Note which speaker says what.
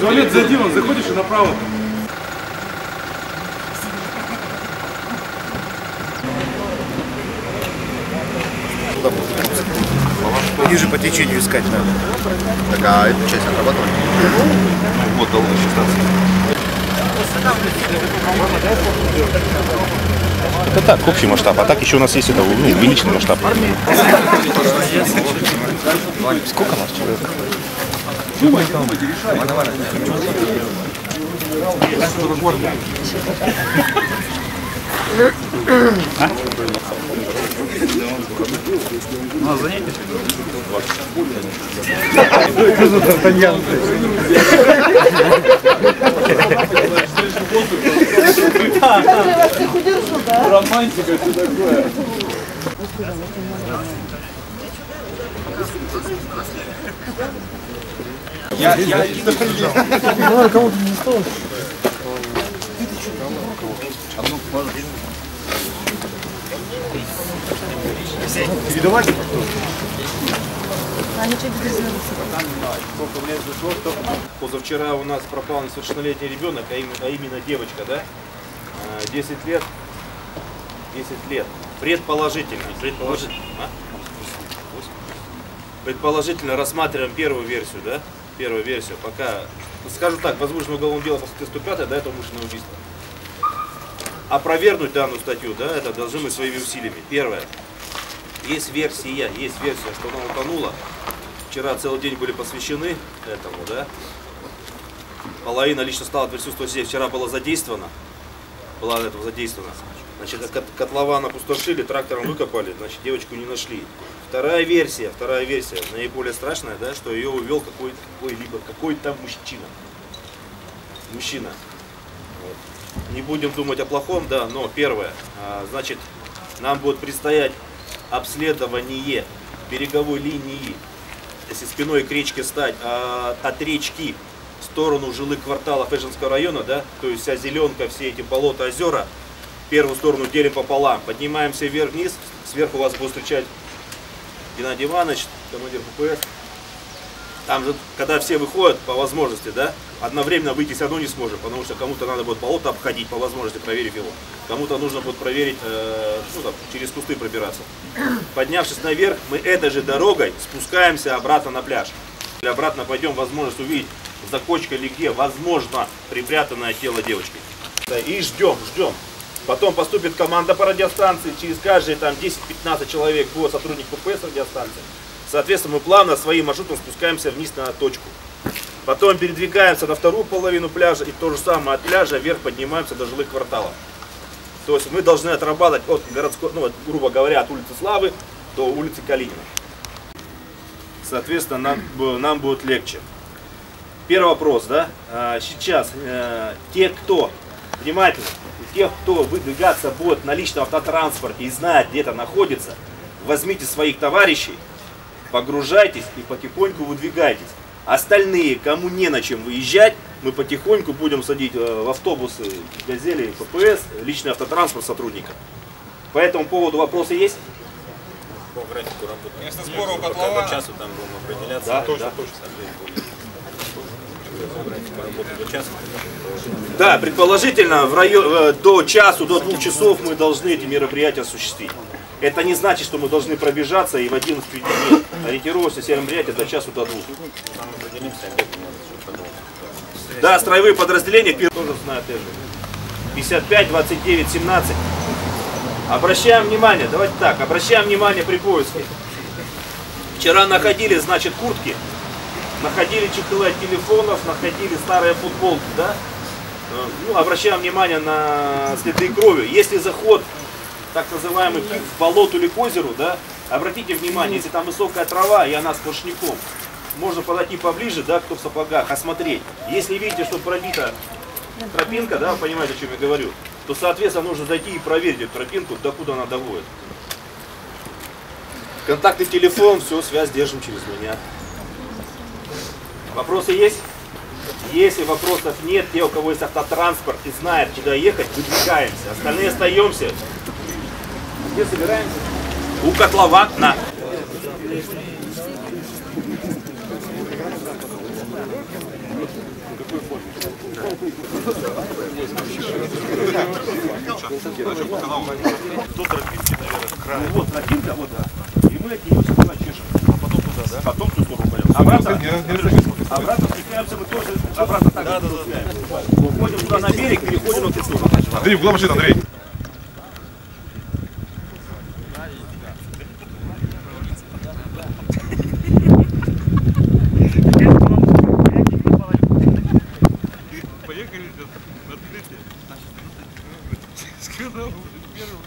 Speaker 1: не... Туалет за Димом, заходишь и направо.
Speaker 2: Ниже по течению искать надо. Так, а эту часть отрабатывать? Вот, долго 16.
Speaker 3: Это так, общий масштаб, а так еще у нас есть это, увеличенный масштаб. Сколько нас человек?
Speaker 1: Ну, занятие. Романтика, что такое? Я кому-то не стал. Передавать?
Speaker 4: Позавчера у нас пропал несовершеннолетний ребенок, а именно девочка, да? 10 лет. 10 лет. Предположительно рассматриваем первую версию, да? Первую версию. Пока, скажу так, возможно, уголовное дело по статье 105, да, это умышленное убийство. Опровергнуть данную статью, да, это должны мы своими усилиями. Первое. Есть версия, что она утонула. Вчера целый день были посвящены этому, да. Половина лично стала присутствовать здесь. Вчера была задействована. Значит, котлован опустошили, трактором выкопали, значит, девочку не нашли. Вторая версия, наиболее страшная, да, что ее увел какой-то мужчина. Вот. Не будем думать о плохом, да, но первое, значит, нам будет предстоять обследование береговой линии, если спиной к речке стать, от речки в сторону жилых кварталов Эженского района, да, то есть вся зеленка, все эти болота, озера, первую сторону делим пополам, поднимаемся вверх-вниз, сверху вас будет встречать Геннадий Иванович, командир ППС. Там же, когда все выходят по возможности, да, одновременно выйти все равно не сможем, потому что кому-то надо будет болото обходить по возможности, проверив его. Кому-то нужно будет проверить, через кусты пробираться. Поднявшись наверх, мы этой же дорогой спускаемся обратно на пляж. И обратно пойдем, возможность увидеть в закочке или где, возможно, припрятанное тело девочки. И ждем. Потом поступит команда по радиостанции, через каждые там 10-15 человек будет сотрудник ППС радиостанции. Соответственно, мы плавно своим маршрутом спускаемся вниз на точку. Потом передвигаемся на вторую половину пляжа и то же самое от пляжа вверх поднимаемся до жилых кварталов. То есть мы должны отрабатывать от городской, грубо говоря, от улицы Славы до улицы Калинина. Соответственно, нам будет легче. Первый вопрос, да? Сейчас те, кто выдвигаться будет на личном автотранспорте и знает, где это находится, возьмите своих товарищей, погружайтесь и потихоньку выдвигайтесь. Остальные, кому не на чем выезжать, мы потихоньку будем садить в автобусы, газели, ППС, личный автотранспорт сотрудников. По этому поводу вопросы есть?
Speaker 5: По графику работы. Место сбора у котлована. По часу там будем определяться.
Speaker 4: Да,
Speaker 5: точно.
Speaker 4: Да, предположительно, до часу, до 2 часов мы должны эти мероприятия осуществить. Это не значит, что мы должны пробежаться и в 11 нет. Ориентировочно все мероприятия до часу, до 2. Да, строевые подразделения тоже знают это. 55, 29, 17. Обращаем внимание, давайте так, обращаем внимание при поиске. Вчера находили, значит, куртки, находили чехлы от телефонов, находили старые футболки, да? Обращаем внимание на следы крови. Если заход, так называемый, в болото или к озеру, да, обратите внимание, если там высокая трава и она сплошняком, можно подойти поближе, да, кто в сапогах, осмотреть. Если видите, что пробита тропинка, да, вы понимаете, о чем я говорю, то, соответственно, нужно зайти и проверить эту тропинку, докуда она доводит. Контактный телефон, все, связь держим через меня. Вопросы есть? Если вопросов нет, те, у кого есть автотранспорт и знают, куда ехать, выдвигаемся. Остальные остаемся. Где собираемся? У котлована. До тропинки, наверное, край. Вот тропинка, вот, да. И мы от нее сюда чешем. А потом туда, да? Потом туда пойдем. Обратно спускаемся мы тоже. Обратно так. Да. Уходим туда на берег, переходим на ту сторону.
Speaker 3: Андрей, куда машина, Андрей?
Speaker 5: Поехали на открытие. Сказал, первым.